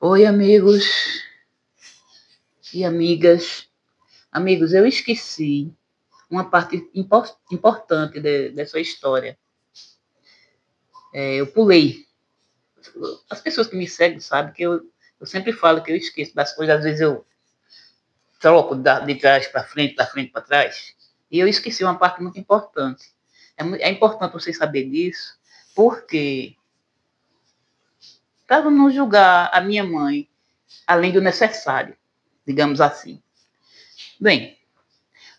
Oi, amigos e amigas. Amigos, eu esqueci uma parte importante dessa história. Eu pulei. As pessoas que me seguem sabem que eu sempre falo que eu esqueço das coisas. Às vezes eu troco de trás para frente, da frente para trás. E eu esqueci uma parte muito importante. É importante você saber disso, porque para não julgar a minha mãe além do necessário, digamos assim. Bem,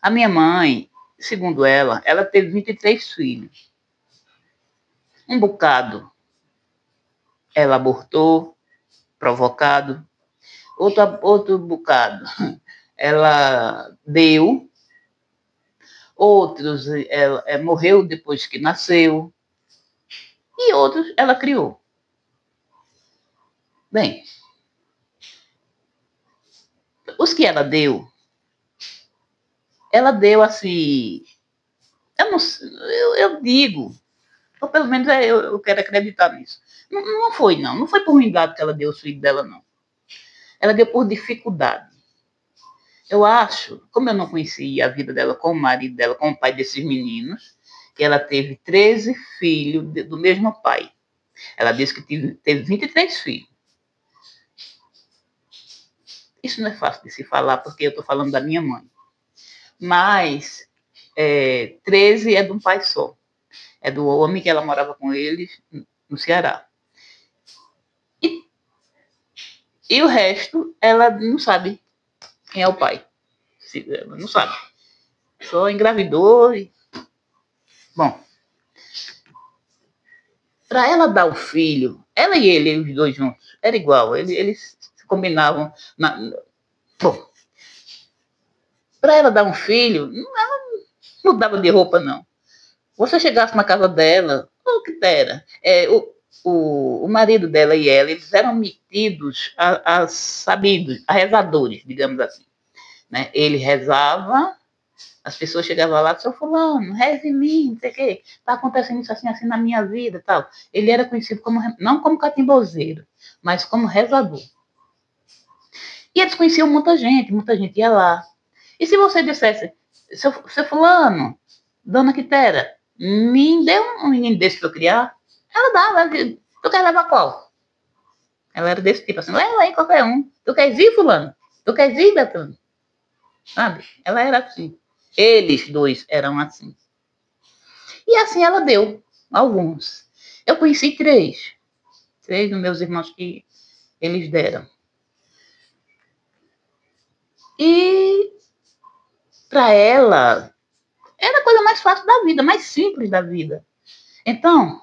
a minha mãe, segundo ela teve 23 filhos. Um bocado ela abortou, provocado. Outro bocado ela deu. Outros ela morreu depois que nasceu. E outros ela criou. Bem, os que ela deu assim. Eu digo, ou pelo menos eu quero acreditar nisso. Não foi, não. Não foi por ruindade que ela deu os filhos dela, não. Ela deu por dificuldade. Eu acho, como eu não conhecia a vida dela com o marido dela, com o pai desses meninos, que ela teve 13 filhos do mesmo pai. Ela disse que teve 23 filhos. Isso não é fácil de se falar, porque eu estou falando da minha mãe. Mas 13 é de um pai só. É do homem que ela morava com eles no Ceará. E o resto, ela não sabe quem é o pai. Ela não sabe. Só engravidou e... Bom, para ela dar o filho, ela e ele, os dois juntos, era igual. Eles se combinavam. Bom, para ela dar um filho, ela não mudava de roupa, não. Você chegasse na casa dela, o que era? O marido dela e ela, eles eram metidos a sabidos, a rezadores, digamos assim. Né? Ele rezava, as pessoas chegavam lá, seu fulano, reze em mim, não sei o quê, está acontecendo isso assim, assim na minha vida, tal. Ele era conhecido como, não como catimbozeiro, mas como rezador. E eles conheciam muita gente ia lá. E se você dissesse, seu fulano, dona Quitera, me deu um menino desse para eu criar, ela dava, tu quer levar qual? Ela era desse tipo, assim, leva aí qualquer um. Tu queres ir, fulano? Tu queres ir, Betano? Sabe? Ela era assim. Eles dois eram assim. E assim ela deu alguns. Eu conheci três dos meus irmãos que eles deram. E para ela, era a coisa mais fácil da vida, mais simples da vida. Então,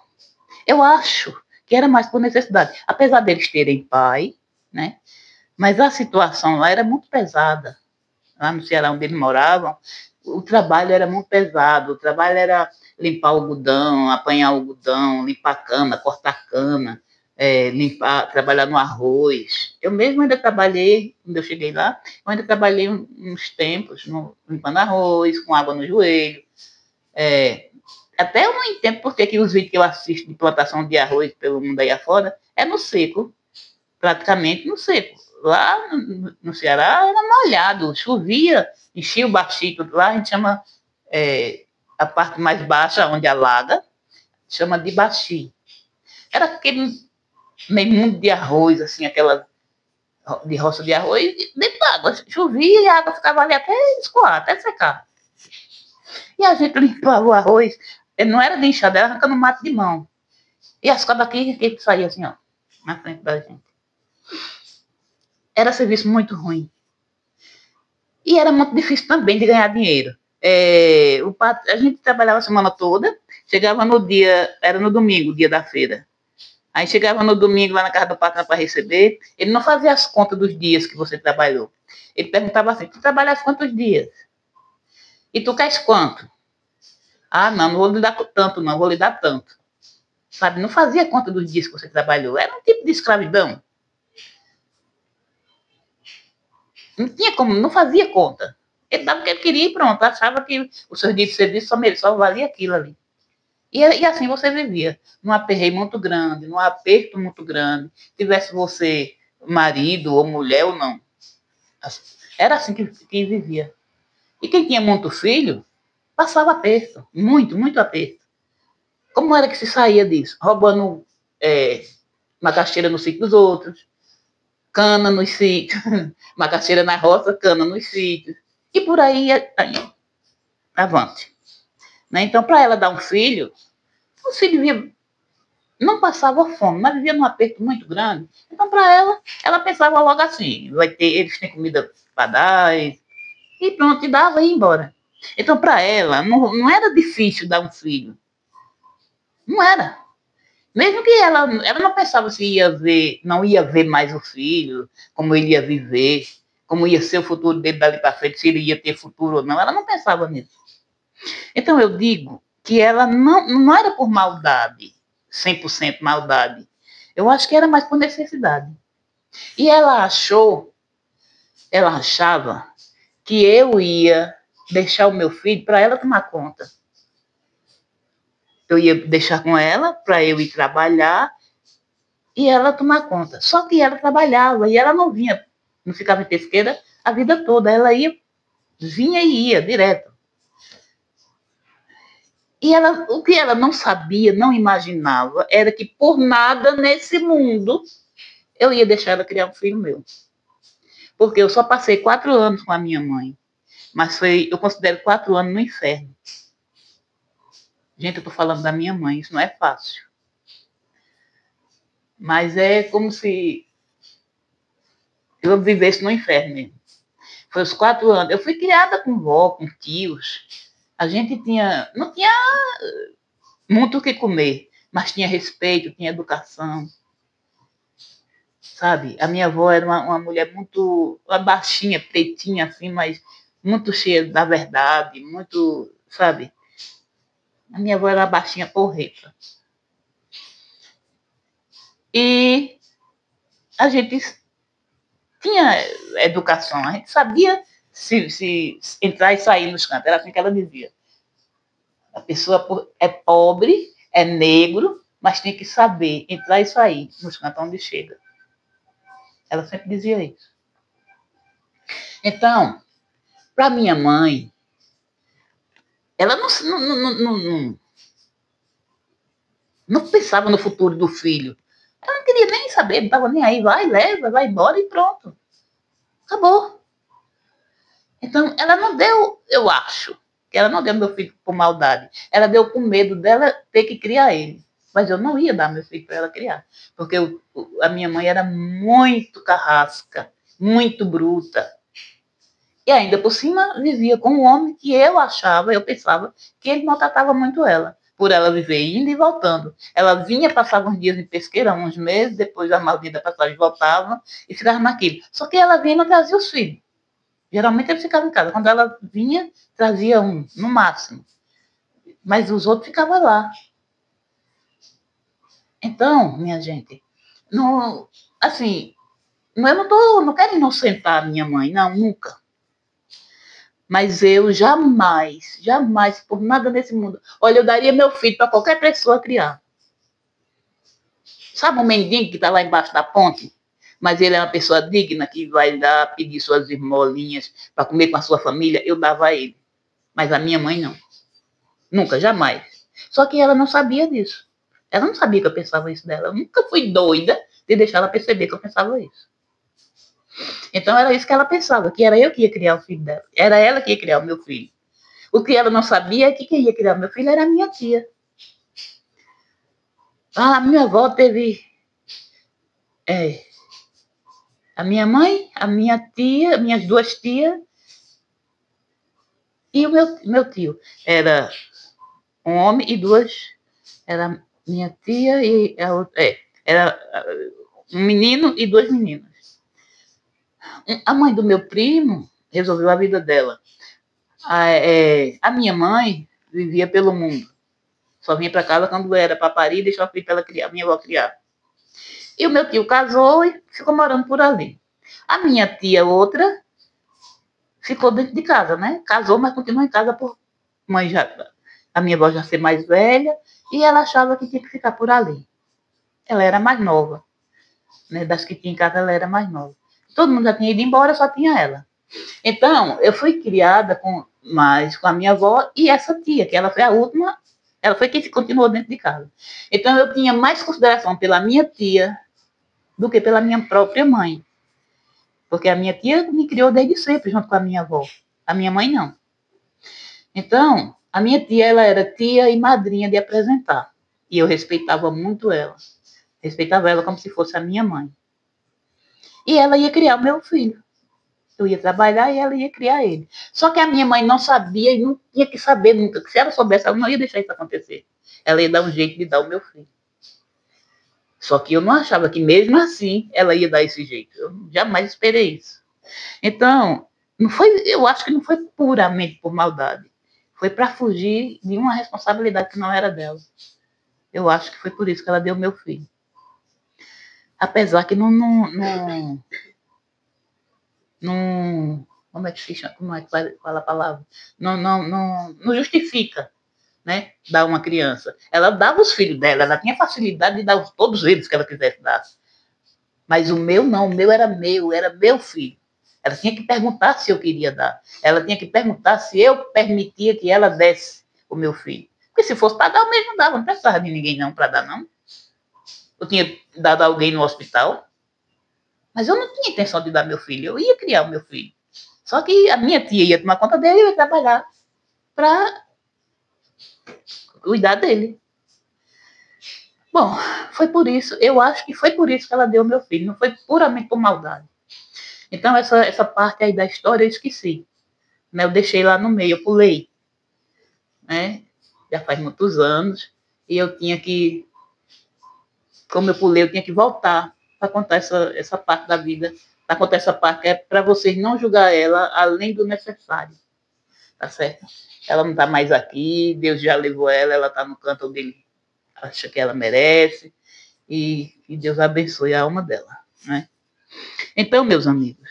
eu acho que era mais por necessidade. Apesar deles terem pai, né? Mas a situação lá era muito pesada. Lá no Ceará, onde eles moravam, o trabalho era muito pesado. O trabalho era limpar algodão, apanhar algodão, limpar cana, cortar cana, trabalhar no arroz. Eu mesmo ainda trabalhei, quando eu cheguei lá, eu ainda trabalhei uns tempos limpando arroz, com água no joelho. Até eu não entendo porque que os vídeos que eu assisto de plantação de arroz pelo mundo aí afora é no seco, praticamente no seco. Lá no Ceará era molhado, chovia, enchia o baixio, lá a gente chama a parte mais baixa, onde alaga, chama de baixio. Era aquele meio mundo de arroz, assim, aquela de roça de arroz, dentro d'água. Chovia e a água ficava ali até escoar, até secar. E a gente limpava o arroz, não era de enxada, era arrancando mato de mão. E as cordas aqui que saía assim, ó, na frente da gente. Era serviço muito ruim. E era muito difícil também de ganhar dinheiro. A gente trabalhava a semana toda, chegava no dia, era no domingo, dia da feira. Aí chegava no domingo lá na casa do patrão para receber, ele não fazia as contas dos dias que você trabalhou. Ele perguntava assim, tu trabalhaste quantos dias? E tu queres quanto? Ah, não vou lhe dar tanto, não, vou lhe dar tanto. Sabe, não fazia conta dos dias que você trabalhou. Era um tipo de escravidão. Não tinha como, não fazia conta. Ele dava o que ele queria e pronto. Achava que o seu dia de serviço só valia aquilo ali. E assim você vivia, num aperreio muito grande, num aperto muito grande. Tivesse você marido ou mulher ou não. Era assim que vivia. E quem tinha muito filho, passava aperto. Muito, muito aperto. Como era que se saía disso? Roubando macaxeira no sítio dos outros, cana nos sítios, macaxeira na roça, cana nos sítios. E por aí, avante. Né? Então, para ela dar um filho, o filho vivia, não passava fome, mas vivia num aperto muito grande. Então, para ela pensava logo assim, eles têm comida para dar, e pronto, e dava e ia embora. Então, para ela, não era difícil dar um filho. Não era. Mesmo que ela não pensava se não ia ver mais o filho, como ele ia viver, como ia ser o futuro dele dali para frente, se ele ia ter futuro ou não, ela não pensava nisso. Então eu digo que ela não era por maldade, 100% maldade. Eu acho que era mais por necessidade. E ela achava que eu ia deixar o meu filho para ela tomar conta. Eu ia deixar com ela para eu ir trabalhar e ela tomar conta. Só que ela trabalhava e ela não ficava em pesqueira a vida toda. Ela vinha e ia direto. E o que ela não sabia, não imaginava, era que por nada nesse mundo eu ia deixar ela criar um filho meu. Porque eu só passei 4 anos com a minha mãe. Mas eu considero 4 anos no inferno. Gente, eu estou falando da minha mãe, isso não é fácil. Mas é como se eu vivesse no inferno mesmo. Foi os 4 anos. Eu fui criada com vó, com tios. A gente não tinha muito o que comer, mas tinha respeito, tinha educação. Sabe? A minha avó era uma mulher uma baixinha, pretinha assim, mas muito cheia da verdade, muito, sabe? A minha avó era baixinha, porreta. E a gente tinha educação, a gente sabia se entrar e sair nos cantos, era assim que ela dizia. A pessoa é pobre, é negro, mas tem que saber entrar e sair nos cantos onde chega. Ela sempre dizia isso. Então, para minha mãe, ela não pensava no futuro do filho. Ela não queria nem saber, não estava nem aí. Vai, leva, vai embora e pronto. Acabou. Então, ela não deu, eu acho, que ela não deu meu filho por maldade. Ela deu com medo dela ter que criar ele. Mas eu não ia dar meu filho para ela criar. Porque a minha mãe era muito carrasca, muito bruta. E ainda por cima vivia com um homem que eu pensava que ele maltratava muito ela. Por ela viver indo e voltando. Ela vinha, passava uns dias em pesqueira, uns meses, depois a maldita passagem voltava e ficava naquilo. Só que ela vinha e não trazia os filhos. Geralmente ele ficava em casa. Quando ela vinha, trazia um, no máximo. Mas os outros ficavam lá. Então, minha gente, eu não quero inocentar a minha mãe, não, nunca. Mas eu jamais, por nada nesse mundo. Olha, eu daria meu filho para qualquer pessoa criar. Sabe um mendigo que está lá embaixo da ponte? Mas ele é uma pessoa digna que vai dar, pedir suas esmolinhas para comer com a sua família, eu dava a ele. Mas a minha mãe não. Nunca, jamais. Só que ela não sabia disso. Ela não sabia que eu pensava isso dela. Eu nunca fui doida de deixar ela perceber que eu pensava isso. Então era isso que ela pensava, que era eu que ia criar o filho dela. Era ela que ia criar o meu filho. O que ela não sabia é que quem ia criar o meu filho era a minha tia. A minha avó teve a minha mãe, a minha tia, minhas 2 tias e o meu tio. Era um homem e 2. Era minha tia e a outra. Era um menino e 2 meninas. A mãe do meu primo resolveu a vida dela. A minha mãe vivia pelo mundo. Só vinha para casa quando era para parir e deixar o filho para ela criar, minha avó criar. E o meu tio casou e ficou morando por ali. A minha tia, outra, ficou dentro de casa, né? Casou, mas continuou em casa por a minha avó já ser mais velha e ela achava que tinha que ficar por ali. Ela era mais nova. Né? Das que tinha em casa, ela era mais nova. Todo mundo já tinha ido embora, só tinha ela. Então, eu fui criada mais com a minha avó e essa tia, que ela foi a última, ela foi quem continuou dentro de casa. Então, eu tinha mais consideração pela minha tia do que pela minha própria mãe. Porque a minha tia me criou desde sempre, junto com a minha avó. A minha mãe, não. Então, a minha tia, ela era tia e madrinha de apresentar. E eu respeitava muito ela. Respeitava ela como se fosse a minha mãe. E ela ia criar o meu filho. Eu ia trabalhar e ela ia criar ele. Só que a minha mãe não sabia e não tinha que saber nunca. Se ela soubesse, ela não ia deixar isso acontecer. Ela ia dar um jeito de dar o meu filho. Só que eu não achava que mesmo assim ela ia dar esse jeito. Eu jamais esperei isso. Então, não foi, eu acho que não foi puramente por maldade. Foi para fugir de uma responsabilidade que não era dela. Eu acho que foi por isso que ela deu o meu filho. Apesar que não como é que se chama? Como é que fala a palavra? Não justifica, né? Dar uma criança. Ela dava os filhos dela, ela tinha facilidade de dar todos eles que ela quisesse dar. Mas o meu não, o meu era meu filho. Ela tinha que perguntar se eu queria dar. Ela tinha que perguntar se eu permitia que ela desse o meu filho. Porque se fosse para dar, eu mesmo dava. Não precisava de ninguém não para dar, não. Eu tinha dado a alguém no hospital. Mas eu não tinha intenção de dar meu filho. Eu ia criar o meu filho. Só que a minha tia ia tomar conta dele e eu ia trabalhar para cuidar dele. Bom, foi por isso, eu acho que foi por isso que ela deu o meu filho. Não foi puramente por maldade. Então, essa parte aí da história eu esqueci. Né? Eu deixei lá no meio, eu pulei. Né? Já faz muitos anos. E eu tinha que, como eu pulei, eu tinha que voltar para contar essa parte da vida. Para contar essa parte que é para vocês não julgar ela além do necessário. Tá certo? Ela não está mais aqui, Deus já levou ela, ela está no canto onde ele acha que ela merece. E Deus abençoe a alma dela. Né? Então, meus amigos,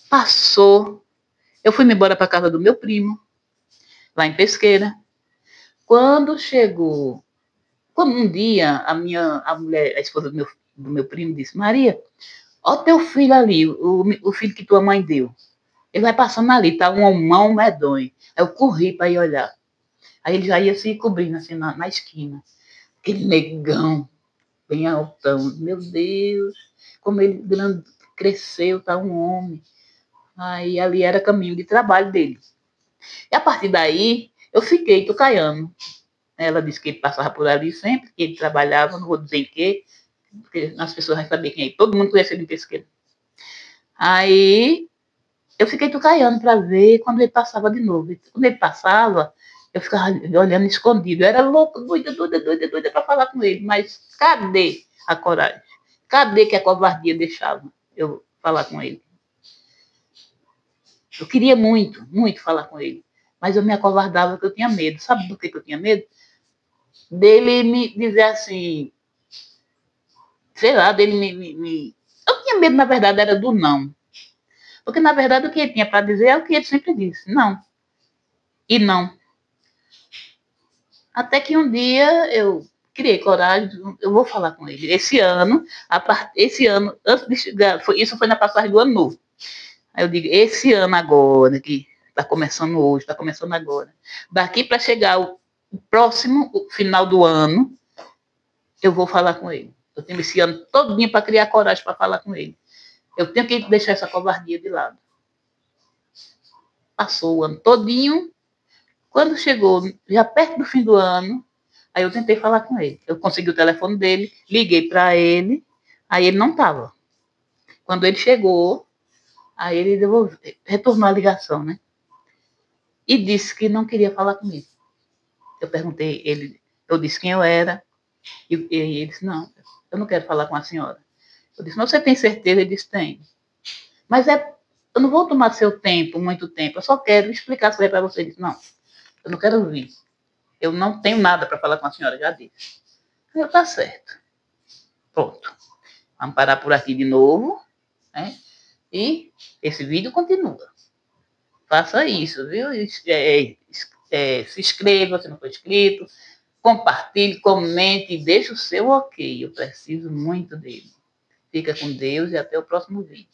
passou. Eu fui embora para casa do meu primo, lá em Pesqueira. Quando chegou, quando um dia a esposa do meu primo disse, Maria, ó teu filho ali, o filho que tua mãe deu. Ele vai passando ali, tá um homão medonho. Aí eu corri para ir olhar. Aí ele já ia se cobrindo assim na esquina. Aquele negão, bem altão. Meu Deus, como ele grande, cresceu, tá um homem. Aí ali era caminho de trabalho dele. E a partir daí, eu fiquei tucaiano. Ela disse que ele passava por ali sempre, que ele trabalhava, não vou dizer em quê, porque as pessoas vão saber quem é. Todo mundo conhece ele em Pesqueira. Aí eu fiquei tucaiano para ver quando ele passava de novo. Quando ele passava, eu ficava olhando escondido. Eu era louca, doida para falar com ele. Mas cadê a coragem? Cadê que a covardia deixava eu falar com ele? Eu queria muito, muito falar com ele. Mas eu me acovardava porque eu tinha medo. Sabe do que eu tinha medo? Dele me dizer assim, sei lá, dele me... Eu tinha medo, na verdade, era do não. Porque, na verdade, o que ele tinha para dizer é o que ele sempre disse. Não. E não. Até que um dia eu criei coragem, eu vou falar com ele. Esse ano, antes de chegar, isso foi na passagem do ano novo. Aí eu digo, esse ano agora, que está começando hoje, está começando agora. Daqui para chegar o próximo o final do ano, eu vou falar com ele. Eu tenho esse ano todinho para criar coragem para falar com ele. Eu tenho que deixar essa covardia de lado. Passou o ano todinho. Quando chegou, já perto do fim do ano, aí eu tentei falar com ele. Eu consegui o telefone dele, liguei para ele, aí ele não estava. Quando ele chegou, aí ele retornou a ligação, né? E disse que não queria falar comigo. Eu perguntei, eu disse quem eu era, e ele disse, não, eu não quero falar com a senhora. Eu disse, mas você tem certeza? Ele disse, tem. Mas eu não vou tomar seu tempo, muito tempo, eu só quero explicar as coisas para você. Ele disse, não, eu não quero ouvir. Eu não tenho nada para falar com a senhora, já disse. Eu, tá certo. Pronto. Vamos parar por aqui de novo, né? E esse vídeo continua. Faça isso, viu? Se inscreva se não for inscrito. compartilhe, comente, deixe o seu ok. Eu preciso muito dele. Fica com Deus e até o próximo vídeo.